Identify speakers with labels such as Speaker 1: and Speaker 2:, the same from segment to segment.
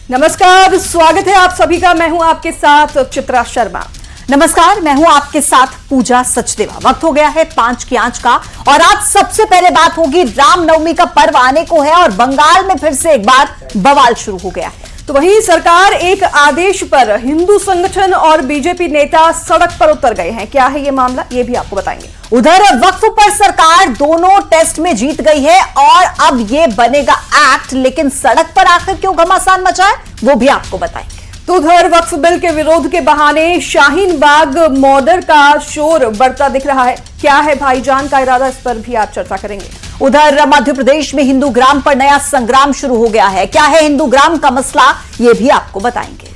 Speaker 1: नमस्कार, स्वागत है आप सभी का। मैं हूं आपके साथ चित्रा शर्मा।
Speaker 2: नमस्कार, मैं हूं आपके साथ पूजा सचदेवा। वक्त हो गया है 5 की आंच का और आज सबसे पहले बात होगी रामनवमी का पर्व आने को है और बंगाल में फिर से एक बार बवाल शुरू हो गया है।
Speaker 1: तो वहीं सरकार एक आदेश पर हिंदू संगठन और बीजेपी नेता सड़क पर उतर गए हैं। क्या है ये मामला, ये भी आपको बताएंगे।
Speaker 2: उधर वक्फ पर सरकार दोनों टेस्ट में जीत गई है और अब ये बनेगा एक्ट, लेकिन सड़क पर आखिर क्यों घमासान मचा है वो भी आपको बताएंगे।
Speaker 1: तो उधर वक्फ बिल के विरोध के बहाने शाहीन बाग मॉडल का शोर बढ़ता दिख रहा है। क्या है भाईजान का इरादा, इस पर भी आप चर्चा करेंगे।
Speaker 2: उधर मध्य प्रदेश में हिंदू ग्राम पर नया संग्राम शुरू हो गया है। क्या है हिंदू ग्राम का मसला, ये भी आपको बताएंगे।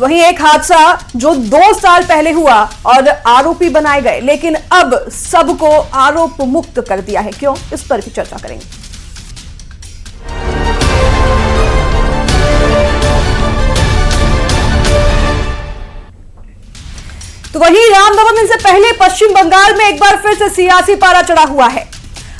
Speaker 1: वहीं एक हादसा जो 2 साल पहले हुआ और आरोपी बनाए गए, लेकिन अब सबको आरोप मुक्त कर दिया है। क्यों, इस पर भी चर्चा करेंगे। तो वहीं रामनवमी से पहले पश्चिम बंगाल में एक बार फिर से सियासी पारा चढ़ा हुआ है।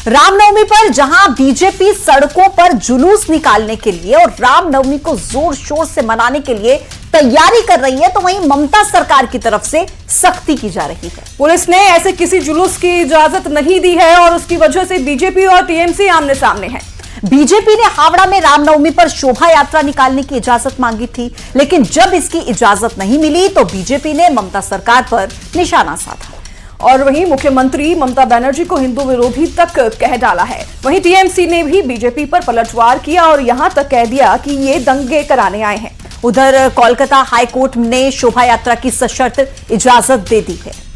Speaker 2: रामनवमी पर जहां बीजेपी सड़कों पर जुलूस निकालने के लिए और रामनवमी को जोर शोर से मनाने के लिए तैयारी कर रही है, तो वहीं ममता सरकार की तरफ से सख्ती की जा रही है।
Speaker 1: पुलिस ने ऐसे किसी जुलूस की इजाजत नहीं दी है और उसकी वजह से बीजेपी और टीएमसी आमने सामने है।
Speaker 2: बीजेपी ने हावड़ा में रामनवमी पर शोभा यात्रा निकालने की इजाजत मांगी थी, लेकिन जब इसकी इजाजत नहीं मिली तो बीजेपी ने ममता सरकार पर निशाना साधा
Speaker 1: और वहीं मुख्यमंत्री ममता बनर्जी को हिंदू विरोधी तक कह डाला है। वहीं टीएमसी ने भी बीजेपी पर पलटवार किया और यहां तक कह दिया कि ये दंगे कराने आए हैं।
Speaker 2: उधर कोलकाता हाईकोर्ट ने शोभा यात्रा की सशर्त इजाजत दे दी है।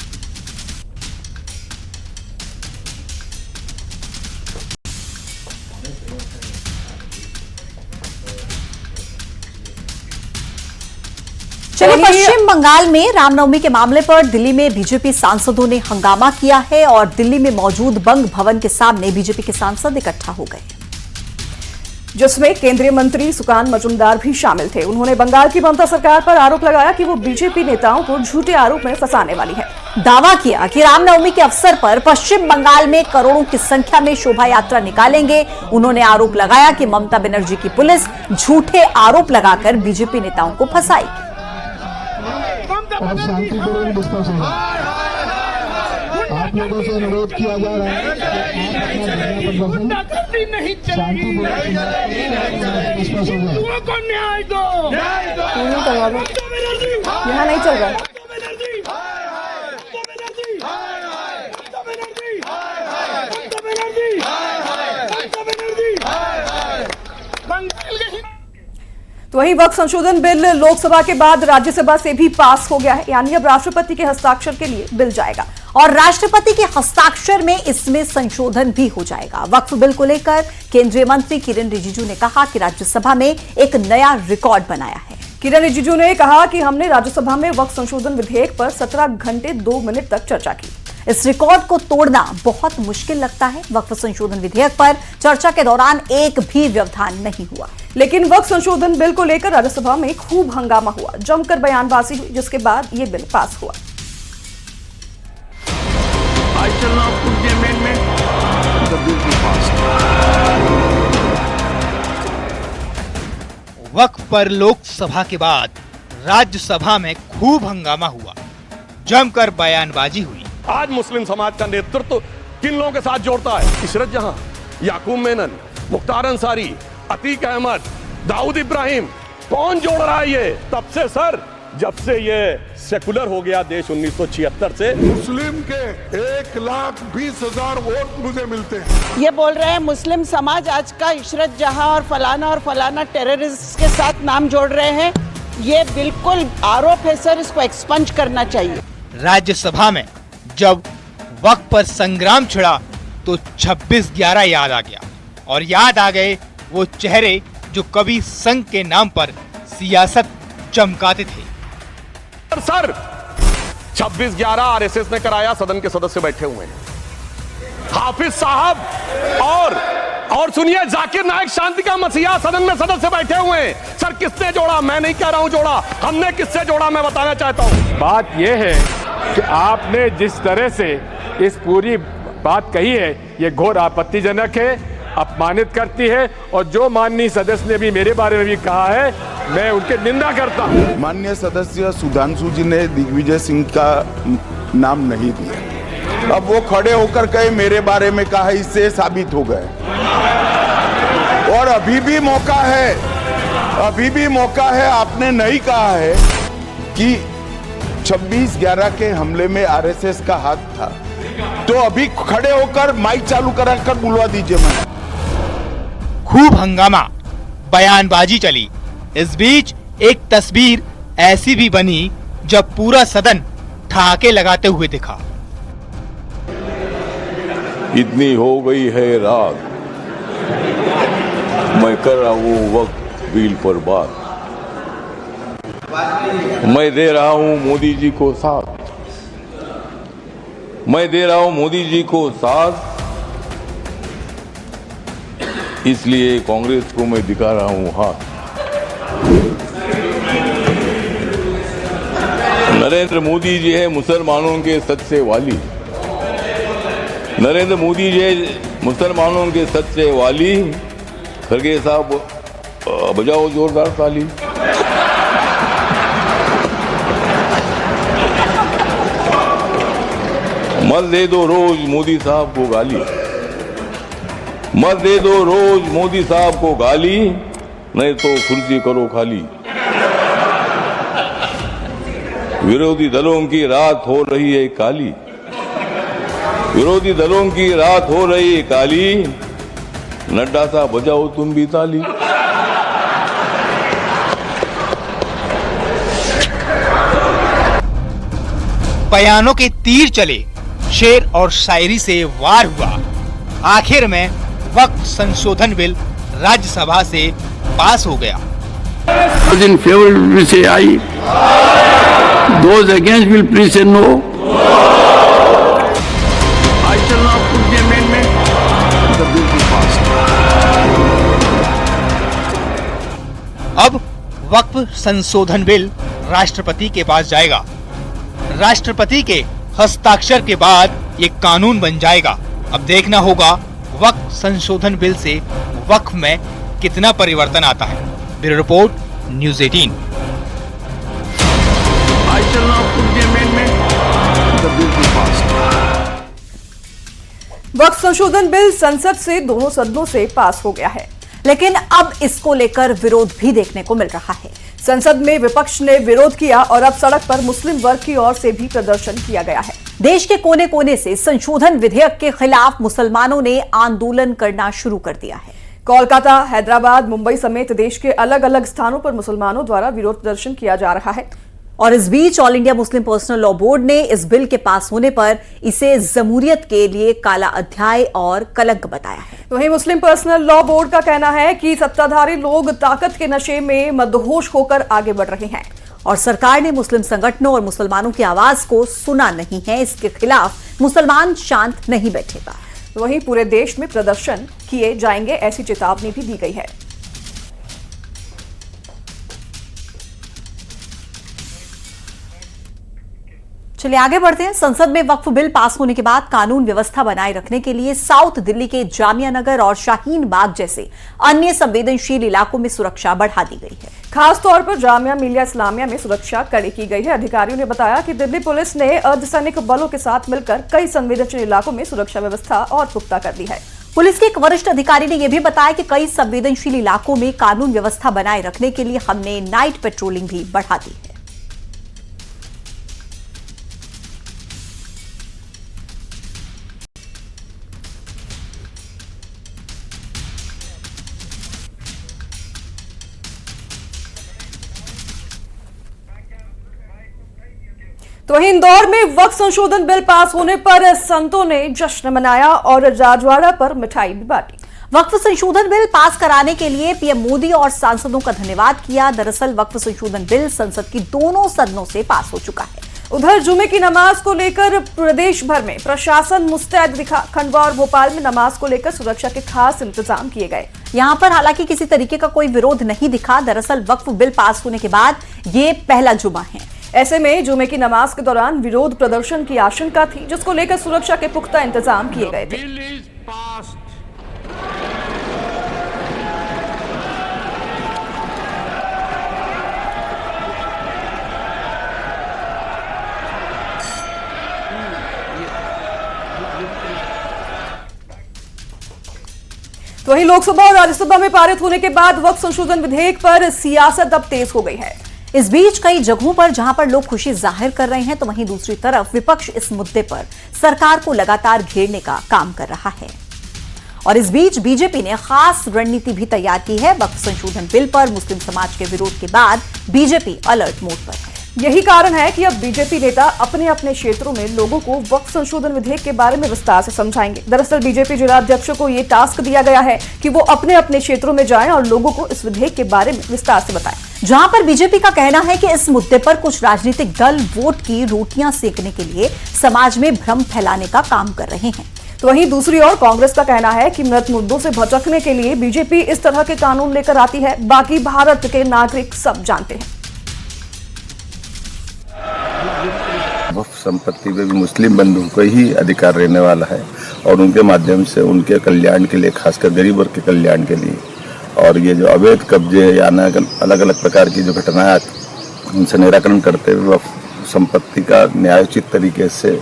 Speaker 2: चलिए, पश्चिम बंगाल में रामनवमी के मामले पर दिल्ली में बीजेपी सांसदों ने हंगामा किया है और दिल्ली में मौजूद बंग भवन के सामने बीजेपी के सांसद इकट्ठा हो गए,
Speaker 1: जिसमें केंद्रीय मंत्री सुकान मजुमदार भी शामिल थे। उन्होंने बंगाल की ममता सरकार पर आरोप लगाया कि वो बीजेपी नेताओं को झूठे आरोप में फंसाने वाली है।
Speaker 2: दावा किया कि रामनवमी के अवसर पर पश्चिम बंगाल में करोड़ों की संख्या में शोभा यात्रा निकालेंगे। उन्होंने आरोप लगाया कि ममता बनर्जी की पुलिस झूठे आरोप लगाकर बीजेपी नेताओं को फंसाएगी।
Speaker 3: और शांतिपूर्ण डिस्कशन आप लोगों से अनुरोध किया जा रहा है कि आप अपना
Speaker 1: न्याय दो। यहाँ नहीं चल रहा। तो वहीं वक्फ संशोधन बिल लोकसभा के बाद राज्यसभा से भी पास हो गया है, यानी अब राष्ट्रपति के हस्ताक्षर के लिए बिल जाएगा
Speaker 2: और राष्ट्रपति के हस्ताक्षर में इसमें संशोधन भी हो जाएगा। वक्फ बिल को लेकर केंद्रीय मंत्री किरण रिजिजू ने कहा कि राज्यसभा में एक नया रिकॉर्ड बनाया है।
Speaker 1: किरण रिजिजू ने कहा कि हमने राज्यसभा में वक्फ संशोधन विधेयक पर 17 घंटे 2 मिनट तक चर्चा की।
Speaker 2: इस रिकॉर्ड को तोड़ना बहुत मुश्किल लगता है। वक्फ संशोधन विधेयक पर चर्चा के दौरान एक भी व्यवधान नहीं हुआ,
Speaker 1: लेकिन वक्फ संशोधन बिल को लेकर राज्यसभा में खूब हंगामा हुआ, जमकर बयानबाजी हुई, जिसके बाद ये बिल पास हुआ।
Speaker 4: वक्फ पर लोकसभा के बाद राज्यसभा में खूब हंगामा हुआ, जमकर बयानबाजी हुई।
Speaker 5: आज मुस्लिम समाज का नेतृत्व किन लोगों के साथ जोड़ता है? इशरत जहां, याकूब मेनन, मुख्तार अंसारी, अतीक अहमद, दाऊद इब्राहिम, कौन जोड़ रहा है ये? तब से सर, जब से ये सेकुलर हो गया देश 1976 से।
Speaker 3: मुस्लिम के 1,20,000 वोट मुझे मिलते हैं।
Speaker 6: ये बोल रहे हैं मुस्लिम समाज आज का इशरत जहां और फलाना टेररिस्ट के साथ नाम जोड़ रहे हैं। ये बिल्कुल आरोप है सर, इसको एक्सपंज करना चाहिए।
Speaker 4: राज्यसभा में जब वक्फ पर संग्राम छिड़ा तो 26/11 याद आ गया और याद आ गए वो चेहरे जो कभी संघ के नाम पर सियासत चमकाते थे।
Speaker 5: सर 26/11 आरएसएस ने कराया, सदन के सदस्य बैठे हुए हैं, हाफिज साहब और सुनिए जाकिर नाइक शांति का मसीहा सदन में सदस्य बैठे हुए हैं। सर किसने जोड़ा? मैं नहीं कह रहा हूं जोड़ा, हमने किससे जोड़ा मैं बताना चाहता हूं।
Speaker 7: बात यह है कि आपने जिस तरह से इस पूरी बात कही है ये घोर आपत्तिजनक है
Speaker 5: अपमानित करती है। और जो माननीय सदस्य ने भी मेरे बारे में भी कहा है, मैं उनकी निंदा करता हूं।
Speaker 3: माननीय सदस्य सुधांशु जी ने दिग्विजय सिंह का नाम नहीं दिया। अब वो खड़े होकर कहे मेरे बारे में कहा, इससे साबित हो गए। और अभी भी मौका है, अभी भी मौका है। आपने नहीं कहा है कि 26/11 के हमले में आरएसएस का हाथ था, तो अभी खड़े होकर माइक चालू कराकर बुलवा दीजिए। मैं
Speaker 4: खूब हंगामा, बयानबाजी चली। इस बीच एक तस्वीर ऐसी भी बनी जब पूरा सदन ठहाके लगाते हुए दिखा।
Speaker 7: इतनी हो गई है रात, मैं कर रहा हूँ वक्त बिल पर बात। मैं दे रहा हूँ मोदी जी को साथ, मैं दे रहा हूँ मोदी जी को साथ, इसलिए कांग्रेस को मैं दिखा रहा हूँ हाथ। नरेंद्र मोदी जी है मुसलमानों के सच्चे वाली, नरेंद्र मोदी जी है मुसलमानों के सच्चे वाली। खड़गे साहब बजाओ जोरदार ताली। मत दे दो रोज मोदी साहब को गाली, मत दे दो रोज मोदी साहब को गाली, नहीं तो कुर्सी करो खाली। विरोधी दलों की रात हो रही है काली, विरोधी दलों की रात हो रही है काली। नड्डा साहब बजाओ तुम भी ताली।
Speaker 4: बयानों के तीर चले, शेर और शायरी से वार हुआ। आखिर में वक्फ संशोधन बिल राज्यसभा से पास हो गया।
Speaker 8: In favor will say aye. Those against will please say no. I shall not put the amendment. The bill will pass.
Speaker 4: अब वक्फ संशोधन बिल राष्ट्रपति के पास जाएगा। राष्ट्रपति के हस्ताक्षर के बाद ये कानून बन जाएगा। अब देखना होगा वक्फ संशोधन बिल से वक्फ में कितना परिवर्तन आता है। Bureau report, news 18।
Speaker 8: I shall not put the amendment. The bill will pass.
Speaker 1: वक्फ संशोधन बिल संसद से दोनों सदनों से पास हो गया है,
Speaker 2: लेकिन अब इसको लेकर विरोध भी देखने को मिल रहा है।
Speaker 1: संसद में विपक्ष ने विरोध किया और अब सड़क पर मुस्लिम वर्ग की ओर से भी प्रदर्शन किया गया है।
Speaker 2: देश के कोने कोने से संशोधन विधेयक के खिलाफ मुसलमानों ने आंदोलन करना शुरू कर दिया है।
Speaker 1: कोलकाता, हैदराबाद, मुंबई समेत देश के अलग अलग स्थानों पर मुसलमानों द्वारा विरोध प्रदर्शन किया जा रहा है।
Speaker 2: और इस बीच all India Muslim personal law board ने इस बिल के पास होने पर इसे जमहूरियत के लिए काला अध्याय और कलंक बताया है।
Speaker 1: वहीं मुस्लिम पर्सनल लॉ बोर्ड का कहना है कि सत्ताधारी लोग ताकत के नशे में मदहोश होकर आगे बढ़ रहे हैं
Speaker 2: और सरकार ने मुस्लिम संगठनों और मुसलमानों की आवाज को सुना नहीं है। इसके खिलाफ मुसलमान शांत नहीं बैठेगा।
Speaker 1: वहीं पूरे देश में प्रदर्शन किए जाएंगे, ऐसी चेतावनी भी दी गई है।
Speaker 2: चलिए आगे बढ़ते हैं। संसद में वक्फ बिल पास होने के बाद कानून व्यवस्था बनाए रखने के लिए साउथ दिल्ली के जामिया नगर और शाहीन बाग जैसे अन्य संवेदनशील इलाकों में सुरक्षा बढ़ा दी गई है।
Speaker 1: खास तौर पर जामिया मिलिया इस्लामिया में सुरक्षा कड़ी की गई है। अधिकारियों ने बताया कि दिल्ली पुलिस ने अर्धसैनिक बलों के साथ मिलकर कई संवेदनशील इलाकों में सुरक्षा व्यवस्था और पुख्ता कर दी है।
Speaker 2: पुलिस के एक वरिष्ठ अधिकारी ने यह भी बताया कि कई संवेदनशील इलाकों में कानून व्यवस्था बनाए रखने के लिए हमने नाइट पेट्रोलिंग भी बढ़ा दी है।
Speaker 1: तो वहीं इंदौर में वक्फ संशोधन बिल पास होने पर संतों ने जश्न मनाया और राजवाड़ा पर मिठाई भी बांटी।
Speaker 2: वक्फ संशोधन बिल पास कराने के लिए पीएम मोदी और सांसदों का धन्यवाद किया। दरअसल वक्फ संशोधन बिल संसद की दोनों सदनों से पास हो चुका है।
Speaker 1: उधर जुमे की नमाज को लेकर प्रदेश भर में प्रशासन मुस्तैद दिखा। खंडवा और भोपाल में नमाज को लेकर सुरक्षा के खास इंतजाम किए गए।
Speaker 2: यहाँ पर हालांकि किसी तरीके का कोई विरोध नहीं दिखा। दरअसल वक्फ बिल पास होने के बाद ये पहला जुमा है।
Speaker 1: ऐसे में जुमे की नमाज के दौरान विरोध प्रदर्शन की आशंका थी, जिसको लेकर सुरक्षा के पुख्ता इंतजाम किए गए थे। तो वहीं लोकसभा और राज्यसभा में पारित होने के बाद वक्फ संशोधन विधेयक पर सियासत अब तेज हो गई है।
Speaker 2: इस बीच कई जगहों पर जहां पर लोग खुशी जाहिर कर रहे हैं, तो वहीं दूसरी तरफ विपक्ष इस मुद्दे पर सरकार को लगातार घेरने का काम कर रहा है। और इस बीच बीजेपी ने खास रणनीति भी तैयार की है। वक्फ संशोधन बिल पर मुस्लिम समाज के विरोध के बाद बीजेपी अलर्ट मोड पर है।
Speaker 1: यही कारण है कि अब बीजेपी नेता अपने अपने क्षेत्रों में लोगों को वक्फ संशोधन विधेयक के बारे में विस्तार से समझाएंगे। दरअसल बीजेपी जिला अध्यक्षों को ये टास्क दिया गया है कि वो अपने अपने क्षेत्रों में जाएं और लोगों को इस विधेयक के बारे में विस्तार से बताएं।
Speaker 2: जहां पर बीजेपी का कहना है कि इस मुद्दे पर कुछ राजनीतिक दल वोट की रोटियां सेकने के लिए समाज में भ्रम फैलाने का काम कर रहे हैं,
Speaker 1: तो वहीं दूसरी ओर कांग्रेस का कहना है कि मृत मुद्दों से भटकने के लिए बीजेपी इस तरह के कानून लेकर आती है। बाकी भारत के नागरिक सब जानते हैं।
Speaker 9: वक्फ संपत्ति पे भी मुस्लिम बंधुओं को ही अधिकार रहने वाला है और उनके माध्यम से उनके कल्याण के लिए, खासकर गरीब वर्ग के कल्याण के लिए, और ये जो अवैध कब्जे या अलग अलग प्रकार की जो घटनाएं उनसे निराकरण करते हुए वक्फ संपत्ति का न्यायोचित तरीके से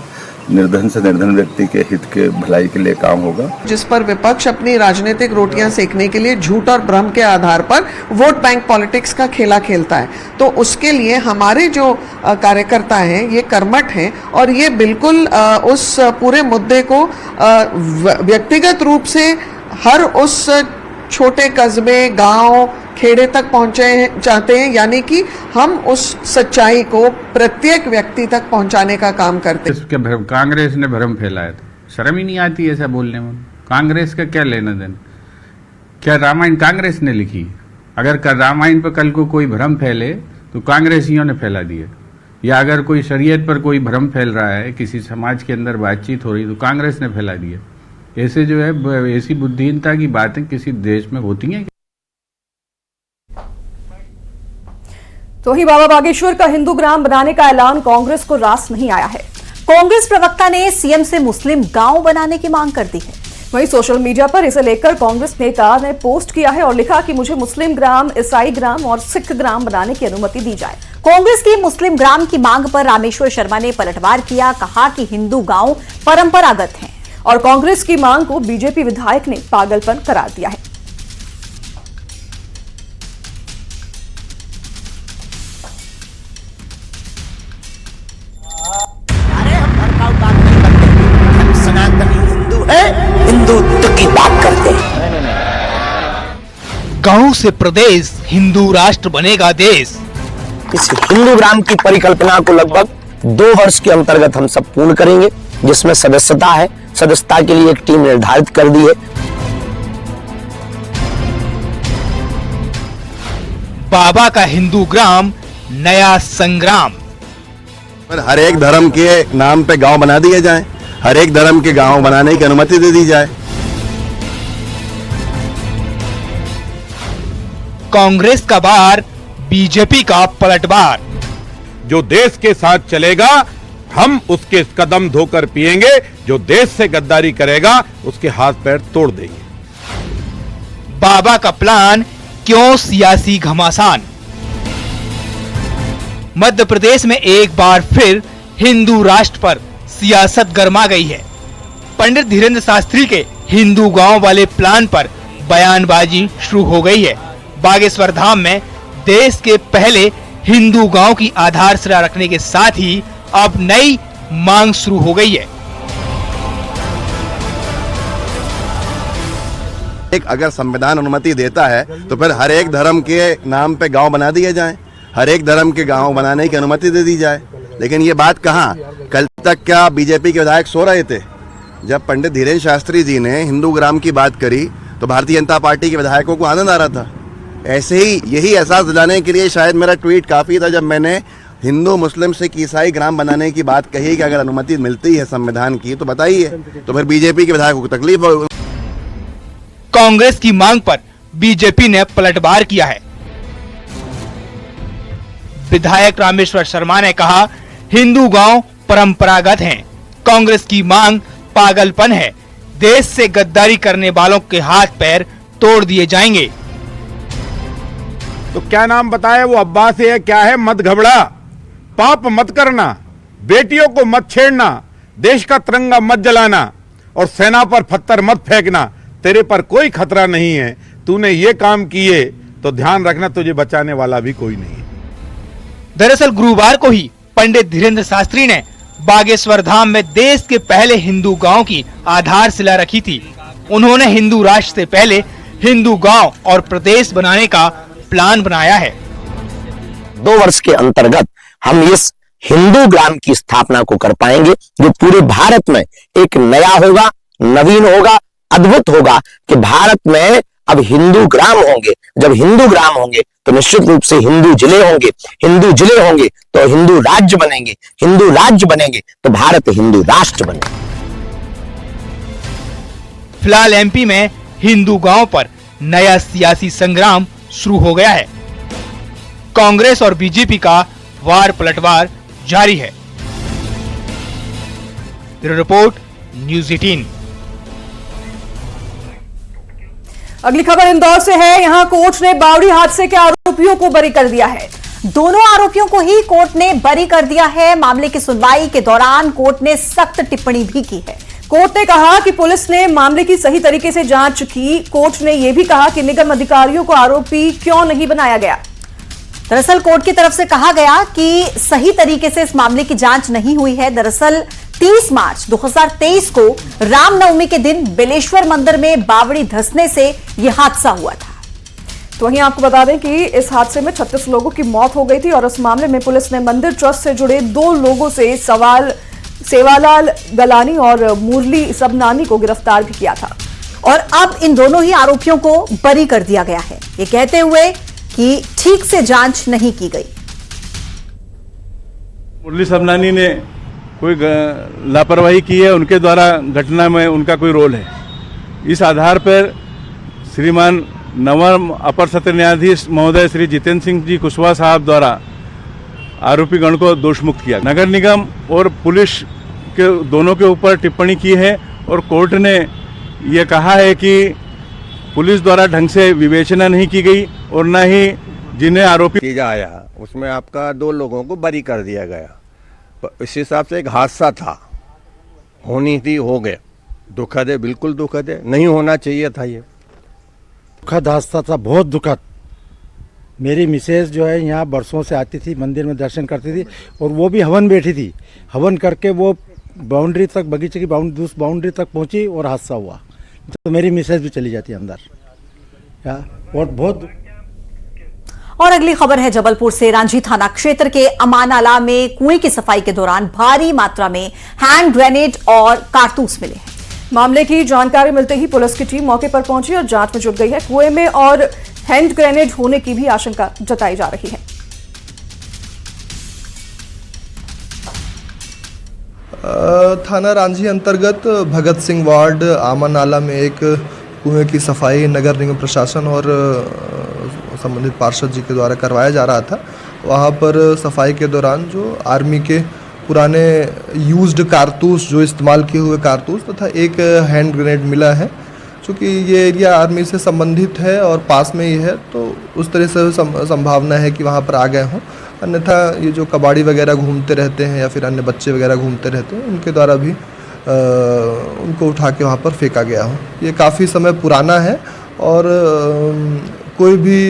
Speaker 9: निर्धन से निर्धन व्यक्ति के हित के भलाई के लिए काम होगा।
Speaker 6: जिस पर विपक्ष अपनी राजनीतिक रोटियां सेकने के लिए झूठ और भ्रम के आधार पर वोट बैंक पॉलिटिक्स का खेला खेलता है, तो उसके लिए हमारे जो कार्यकर्ता हैं ये कर्मठ हैं और ये बिल्कुल उस पूरे मुद्दे को व्यक्तिगत रूप से हर उस छोटे कस्बे, गांव, खेड़े तक पहुंचे चाहते हैं, यानी कि हम उस सच्चाई को प्रत्येक व्यक्ति तक पहुंचाने का काम करते हैं।
Speaker 8: कांग्रेस ने भ्रम फैलाया था, शर्म ही नहीं आती ऐसा बोलने में। कांग्रेस का क्या लेना देना? क्या रामायण कांग्रेस ने लिखी? अगर रामायण पर कल को कोई भ्रम फैले तो कांग्रेसियों ने फैला दिया, या अगर कोई शरीयत पर कोई भ्रम फैल रहा है, किसी समाज के अंदर बातचीत हो रही तो कांग्रेस ने फैला दिया। ऐसे जो है ऐसी बुद्धिहीनता की बातें किसी देश में होती हैं?
Speaker 1: तो ही बाबा बागेश्वर का हिंदू ग्राम बनाने का ऐलान कांग्रेस को रास नहीं आया है।
Speaker 2: कांग्रेस प्रवक्ता ने सीएम से मुस्लिम गांव बनाने की मांग कर दी है।
Speaker 1: वहीं सोशल मीडिया पर इसे लेकर कांग्रेस नेता ने पोस्ट किया है और लिखा कि मुझे मुस्लिम ग्राम, ईसाई ग्राम और सिख ग्राम बनाने की अनुमति दी जाए।
Speaker 2: कांग्रेस की मुस्लिम ग्राम की मांग पर रामेश्वर शर्मा ने पलटवार किया, कहा कि हिंदू गांव परंपरागत हैं
Speaker 1: और कांग्रेस की मांग को बीजेपी विधायक ने पागलपन करार दिया है।
Speaker 10: हिंदुत्व की बात करते हैं।
Speaker 4: गांव से प्रदेश, हिंदू राष्ट्र बनेगा देश।
Speaker 10: इस हिंदू ग्राम की परिकल्पना को लगभग 2 वर्ष के अंतर्गत हम सब पूर्ण करेंगे, जिसमें सदस्यता है। सदस्यता के लिए एक टीम निर्धारित कर दी है।
Speaker 4: बाबा का हिंदू ग्राम, नया संग्राम।
Speaker 11: हर एक धर्म के नाम पे गांव बना दिए जाएं, हर एक धर्म के गांव बनाने की अनुमति दे दी जाए।
Speaker 4: कांग्रेस का बार, बीजेपी का पलटवार।
Speaker 5: जो देश के साथ चलेगा हम उसके कदम धोकर पिएंगे, जो देश से गद्दारी करेगा उसके हाथ पैर तोड़ देंगे।
Speaker 4: बाबा का प्लान, क्यों सियासी घमासान। मध्य प्रदेश में एक बार फिर हिंदू राष्ट्र पर सियासत गरमा गई है। पंडित धीरेन्द्र शास्त्री के हिंदू गांव वाले प्लान पर बयानबाजी शुरू हो गई है। बागेश्वर धाम में देश के पहले हिंदू गांव की आधारशिला रखने के साथ ही अब नई मांग शुरू हो गई है।
Speaker 11: अगर संविधान अनुमति देता है तो फिर हर एक धर्म के नाम पे गांव बना दिए जाएं, हर एक धर्म के गांव बनाने की अनुमति दे दी जाए। लेकिन ये बात कहाँ? कल तक क्या बीजेपी के विधायक सो रहे थे? जब पंडित धीरेन्द्र शास्त्री जी ने हिंदू ग्राम की बात करी तो भारतीय जनता पार्टी के विधायकों को आनंद आ रहा था। ऐसे ही यही एहसास दिलाने के लिए शायद मेरा ट्वीट काफी था जब मैंने हिंदू, मुस्लिम, सिख, ईसाई ग्राम बनाने की बात कही कि अगर अनुमति मिलती है संविधान की तो बताइए, तो फिर बीजेपी के विधायकों को तकलीफ हो।
Speaker 4: कांग्रेस की मांग पर बीजेपी ने पलटवार किया है। विधायक रामेश्वर शर्मा ने कहा, हिंदू गांव परंपरागत हैं। कांग्रेस की मांग पागलपन है। देश से गद्दारी करने वालों के हाथ पैर तोड़ दिए जाएंगे।
Speaker 5: तो क्या नाम बताया वो अब्बास है, क्या है? मत घबरा, पाप मत करना, बेटियों को मत छेड़ना, देश का तिरंगा मत जलाना और सेना पर पत्थर मत फेंकना।
Speaker 12: तेरे पर कोई खतरा नहीं है, तूने ये काम किए तो ध्यान रखना तुझे बचाने वाला भी कोई नहीं है।
Speaker 4: दरअसल गुरुवार को ही पंडित धीरेन्द्र शास्त्री ने बागेश्वर धाम में देश के पहले हिंदू गांव की आधारशिला रखी थी। उन्होंने हिंदू राष्ट्र से पहले हिंदू गांव और प्रदेश बनाने का प्लान बनाया है।
Speaker 10: 2 वर्ष के अंतर्गत हम इस हिंदू ग्राम की स्थापना को कर पाएंगे, जो पूरे भारत में एक नया होगा, नवीन होगा, अद्भुत होगा कि भारत में अब हिंदू ग्राम होंगे। जब हिंदू ग्राम होंगे तो निश्चित रूप से हिंदू जिले होंगे, हिंदू जिले होंगे तो हिंदू राज्य बनेंगे, हिंदू राज्य बनेंगे तो भारत हिंदू राष्ट्र बनेगा।
Speaker 4: फिलहाल एमपी में हिंदू गांव पर नया सियासी संग्राम शुरू हो गया है। कांग्रेस और बीजेपी का वार पलटवार जारी है। Bureau report, news 18।
Speaker 1: अगली खबर इंदौर से है। यहां कोर्ट ने बावड़ी हादसे के आरोपियों को बरी कर दिया है।
Speaker 2: दोनों आरोपियों को ही कोर्ट ने बरी कर दिया है। मामले की सुनवाई के दौरान कोर्ट ने सख्त टिप्पणी भी की है।
Speaker 1: कोर्ट ने कहा कि पुलिस ने मामले की सही तरीके से जांच की। कोर्ट ने यह भी कहा कि निगम अधिकारियों को आरोपी क्यों नहीं बनाया गया।
Speaker 2: दरअसल कोर्ट की तरफ से कहा गया कि सही तरीके से इस मामले की जांच नहीं हुई है। दरअसल 30 मार्च 2023 को रामनवमी के दिन बेलेश्वर मंदिर में बावड़ी धंसने से यह हादसा हुआ था।
Speaker 1: तो वहीं आपको बता दें कि इस हादसे में 36 लोगों की मौत हो गई थी और इस मामले में पुलिस ने मंदिर ट्रस्ट से जुड़े 2 लोगों से सेवालाल गलानी और मुरली सबनानी को गिरफ्तार भी किया था।
Speaker 2: और अब इन दोनों ही आरोपियों को बरी कर दिया गया है, ये कहते हुए कि ठीक से जांच नहीं की गई।
Speaker 13: मुरली सबनानी ने कोई लापरवाही की है, उनके द्वारा घटना में उनका कोई रोल है। इस आधार पर श्रीमान नवम अपर सत्र न्यायाधीश महोदय श्री जितेंद्र सिंह जी कुशवाहा साहब द्वारा आरोपीगण को दोषमुक्त किया। नगर निगम और पुलिस के दोनों के ऊपर टिप्पणी की है और कोर्ट ने यह कहा है कि पुलिस द्वारा ढंग से विवेचना नहीं की गई और न ही जिन्हें आरोपी
Speaker 11: आया उसमें आपका 2 लोगों को बरी कर दिया गया। इस हिसाब से एक हादसा था, होनी थी, हो गया। दुखद है, बिल्कुल दुखद है, नहीं होना चाहिए था। ये
Speaker 14: दुखद हादसा था, बहुत दुखद। मेरी मिसेज जो है यहाँ बरसों से आती थी, मंदिर में दर्शन करती थी और वो भी हवन बैठी थी। हवन करके वो बाउंड्री तक, बगीचे की बाउंड्री तक पहुंची और हादसा हुआ। तो मेरी मिसेज भी चली जाती अंदर। और बहुत।
Speaker 2: और अगली खबर है जबलपुर से। रांझी थाना क्षेत्र के अमानाला में कुएं की सफाई के दौरान भारी मात्रा में हैंड ग्रेनेड और कारतूस मिले हैं।
Speaker 1: मामले की जानकारी मिलते ही पुलिस की टीम मौके पर पहुंची और जांच में जुट गई है। कुएं में और हैंड ग्रेनेड होने की भी आशंका जताई जा रही है।
Speaker 15: थाना रांझी अंतर्गत भगत सिंह वार्ड आमानाला में एक कुएं की सफाई नगर निगम प्रशासन और संबंधित पार्षद जी के द्वारा करवाया जा रहा था। वहाँ पर सफाई के दौरान जो आर्मी के पुराने यूज्ड कारतूस, जो इस्तेमाल किए हुए कारतूस तथा एक हैंड ग्रेनेड मिला है। चूँकि ये एरिया आर्मी से संबंधित है और पास में ही है, तो उस तरह से संभावना है कि वहाँ पर आ गए हों। अन्यथा ये जो कबाड़ी वगैरह घूमते रहते हैं या फिर अन्य बच्चे वगैरह घूमते रहते हैं, उनके द्वारा भी उनको उठा के वहाँ पर फेंका गया हो। ये काफ़ी समय पुराना है और कोई भी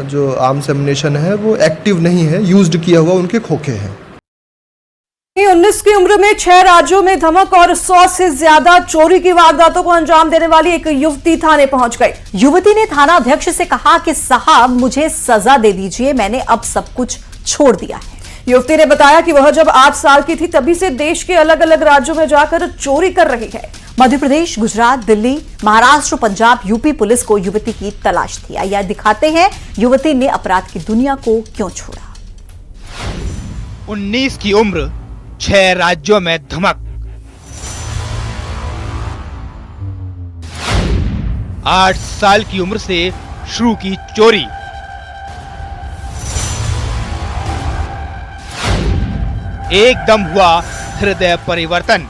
Speaker 15: जो आर्म्स एमुनेशन है वो एक्टिव नहीं है, यूज्ड किया हुआ उनके खोखे हैं।
Speaker 1: 19 की उम्र में 6 राज्यों में धमक और 100 से ज्यादा चोरी की वारदातों को अंजाम देने वाली एक युवती थाने पहुंच गई।
Speaker 2: युवती ने थाना अध्यक्ष से कहा कि साहब मुझे सजा दे दीजिए, मैंने अब सब कुछ छोड़ दिया है।
Speaker 1: युवती ने बताया कि वह जब 8 साल की थी तभी से देश के अलग अलग राज्यों में जाकर चोरी कर रही है।
Speaker 2: मध्य प्रदेश, गुजरात, दिल्ली, महाराष्ट्र, पंजाब, यूपी पुलिस को युवती की तलाश थी। आइए दिखाते हैं युवती ने अपराध की दुनिया को क्यों छोड़ा।
Speaker 4: 19 की उम्र, 6 राज्यों में धमक। 8 साल की उम्र से शुरू की चोरी। एकदम हुआ हृदय परिवर्तन।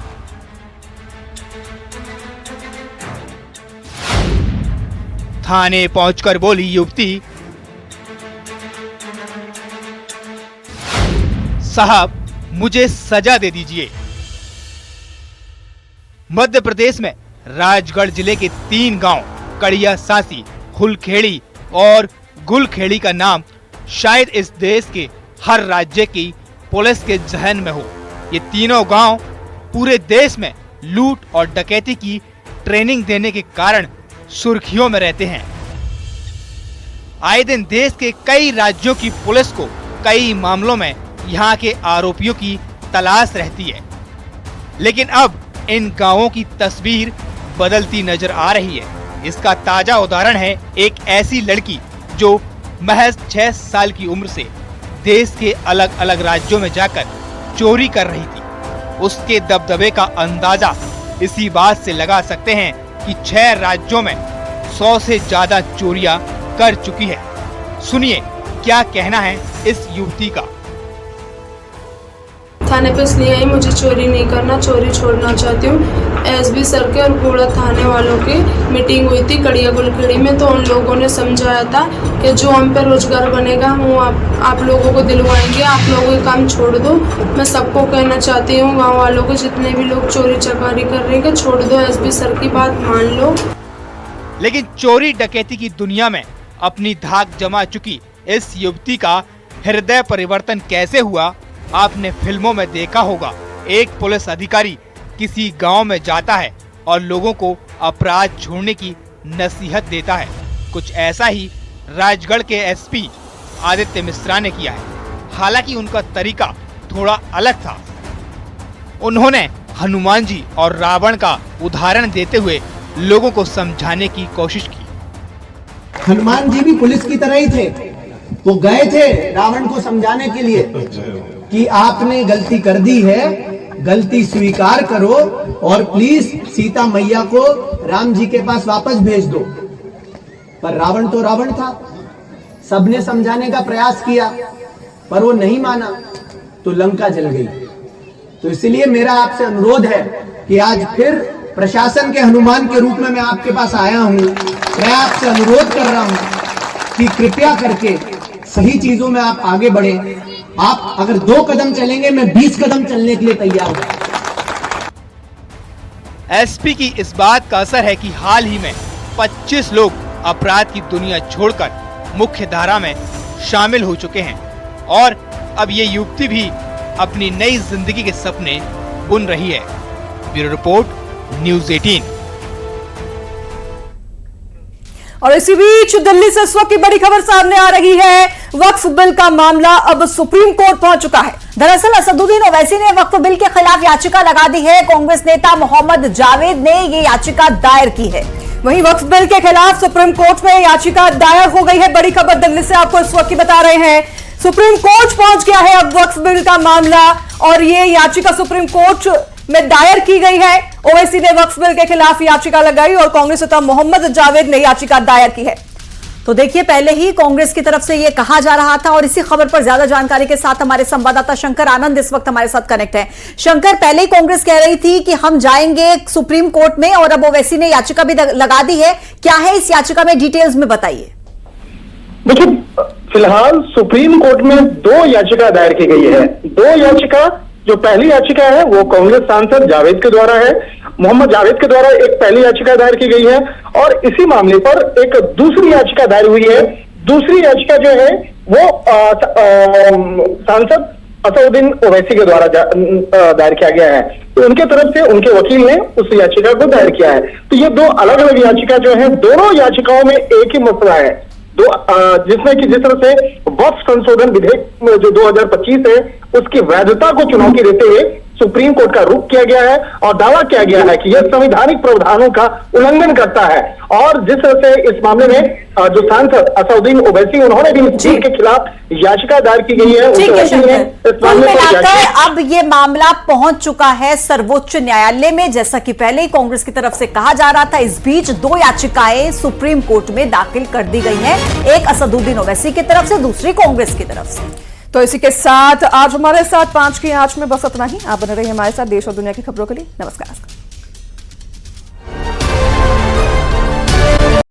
Speaker 4: थाने पहुंचकर बोली युवती, साहब मुझे सजा दे दीजिए। मध्य प्रदेश में राजगढ़ जिले के 3 गांव कड़िया सांसी, हुलखेड़ी और गुलखेड़ी का नाम शायद इस देश के हर राज्य की पुलिस के जहन में हो। ये तीनों गांव पूरे देश में लूट और डकैती की ट्रेनिंग देने के कारण सुर्खियों में रहते हैं। आए दिन देश के कई राज्यों की पुलिस को कई मामलों में यहाँ के आरोपियों की तलाश रहती है, लेकिन अब इन गांवों की तस्वीर बदलती नजर आ रही है। इसका ताजा उदाहरण है एक ऐसी लड़की जो महज 6 साल की उम्र से देश के अलग अलग राज्यों में जाकर चोरी कर रही थी। उसके दबदबे का अंदाजा इसी बात से लगा सकते हैं कि 6 राज्यों में 100 से ज्यादा चोरियां कर चुकी है। सुनिए क्या कहना है इस युवती का।
Speaker 16: थाने पे इसलिए आई, मुझे चोरी नहीं करना, चोरी छोड़ना चाहती हूँ। एसबी सर के और पूरा थाने वालों की मीटिंग हुई थी कड़िया गुलखेड़ी में, तो उन लोगों ने समझाया था कि जो हम पे रोजगार बनेगा वो आप लोगों को दिलवाएंगे, आप लोगों का काम छोड़ दो। मैं सबको कहना चाहती हूँ, गाँव वालों को, जितने भी लोग चोरी चकारी कर रहे हैं, छोड़ दो, एसबी सर की बात मान लो।
Speaker 4: लेकिन चोरी डकैती की दुनिया में अपनी धाक जमा चुकी इस युवती का हृदय परिवर्तन कैसे हुआ, आपने फिल्मों में देखा होगा। एक पुलिस अधिकारी किसी गांव में जाता है और लोगों को अपराध छोड़ने की नसीहत देता है। कुछ ऐसा ही राजगढ़ के एसपी आदित्य मिश्रा ने किया है। हालांकि उनका तरीका थोड़ा अलग था। उन्होंने हनुमान जी और रावण का उदाहरण देते हुए लोगों को समझाने की कोशिश की।
Speaker 17: हनुमान जी भी पुलिस की तरह ही थे, वो गए थे रावण को समझाने के लिए कि आपने गलती कर दी है, गलती स्वीकार करो और प्लीज सीता मैया को राम जी के पास वापस भेज दो। पर रावण तो रावण था, सबने समझाने का प्रयास किया पर वो नहीं माना, तो लंका जल गई। तो इसलिए मेरा आपसे अनुरोध है कि आज फिर प्रशासन के हनुमान के रूप में मैं आपके पास आया हूं। मैं आपसे अनुरोध कर रहा हूं कि कृपया करके सही चीजों में आप आगे बढ़े। आप अगर 2 कदम चलेंगे, मैं 20 कदम चलने के लिए तैयार हूं।
Speaker 4: एसपी की इस बात का असर है कि हाल ही में 25 लोग अपराध की दुनिया छोड़कर मुख्य धारा में शामिल हो चुके हैं और अब ये युवती भी अपनी नई जिंदगी के सपने बुन रही है। Bureau report, news 18।
Speaker 1: और इसी बीच दिल्ली से इस वक्त की बड़ी खबर सामने आ रही है। वक्फ बिल का मामला अब सुप्रीम कोर्ट पहुंच चुका है।
Speaker 2: दरअसल असदुद्दीन ओवैसी ने वक्फ बिल के खिलाफ याचिका लगा दी है। कांग्रेस नेता मोहम्मद जावेद ने ये याचिका दायर की है।
Speaker 1: वहीं वक्फ बिल के खिलाफ सुप्रीम कोर्ट में याचिका दायर हो गई है। बड़ी खबर दिल्ली से आपको इस वक्त की बता रहे हैं। सुप्रीम कोर्ट पहुंच गया है अब वक्फ बिल का मामला, और ये याचिका सुप्रीम कोर्ट में दायर की गई है। ओवैसी ने वक्फ बिल के खिलाफ याचिका लगाई और कांग्रेस नेता मोहम्मद जावेद ने याचिका दायर की है।
Speaker 2: तो देखिए, पहले ही कांग्रेस की तरफ से यह कहा जा रहा था, और इसी खबर पर ज्यादा जानकारी के साथ हमारे संवाददाता शंकर आनंद इस वक्त हमारे साथ कनेक्ट है। शंकर, पहले ही कांग्रेस कह रही थी कि हम जाएंगे सुप्रीम कोर्ट में, और अब ओवैसी ने याचिका भी लगा दी है। क्या है इस याचिका में, डिटेल्स में बताइए।
Speaker 18: देखिए, फिलहाल सुप्रीम कोर्ट में 2 याचिका दायर की गई है। 2 याचिका, जो पहली याचिका है वो कांग्रेस सांसद जावेद के द्वारा है, मोहम्मद जावेद के द्वारा एक पहली याचिका दायर की गई है, और इसी मामले पर एक दूसरी याचिका दायर हुई है। दूसरी याचिका जो है वो सांसद असदुद्दीन ओवैसी के द्वारा दायर किया गया है। तो उनके तरफ से उनके वकील ने उस याचिका को दायर किया है। तो ये 2 अलग अलग याचिका जो है, दोनों याचिकाओं में एक ही मसला है, जिसमें कि जिस तरह से वक्फ संशोधन विधेयक जो 2025 है उसकी वैधता को चुनौती देते हुए सुप्रीम कोर्ट का रुख किया गया है और दावा किया गया है कि यह संवैधानिक प्रावधानों का उल्लंघन करता है। और जिस तरह से इस मामले में जो सांसद असदुद्दीन ओवैसी, उन्होंने भी इस बिल के खिलाफ याचिका दायर की गई है।
Speaker 2: कुल मिलाकर अब ये मामला पहुंच चुका है सर्वोच्च न्यायालय में, जैसा कि पहले ही कांग्रेस की तरफ से कहा जा रहा था। इस बीच 2 याचिकाएं सुप्रीम कोर्ट में दाखिल कर दी गई हैं, एक असदुद्दीन ओवैसी की तरफ से, दूसरी कांग्रेस की तरफ से।
Speaker 1: तो इसी के साथ आज हमारे साथ 5 की आंच में बस इतना ही। आप बने रहिए हमारे साथ देश और दुनिया की खबरों के लिए। नमस्कार।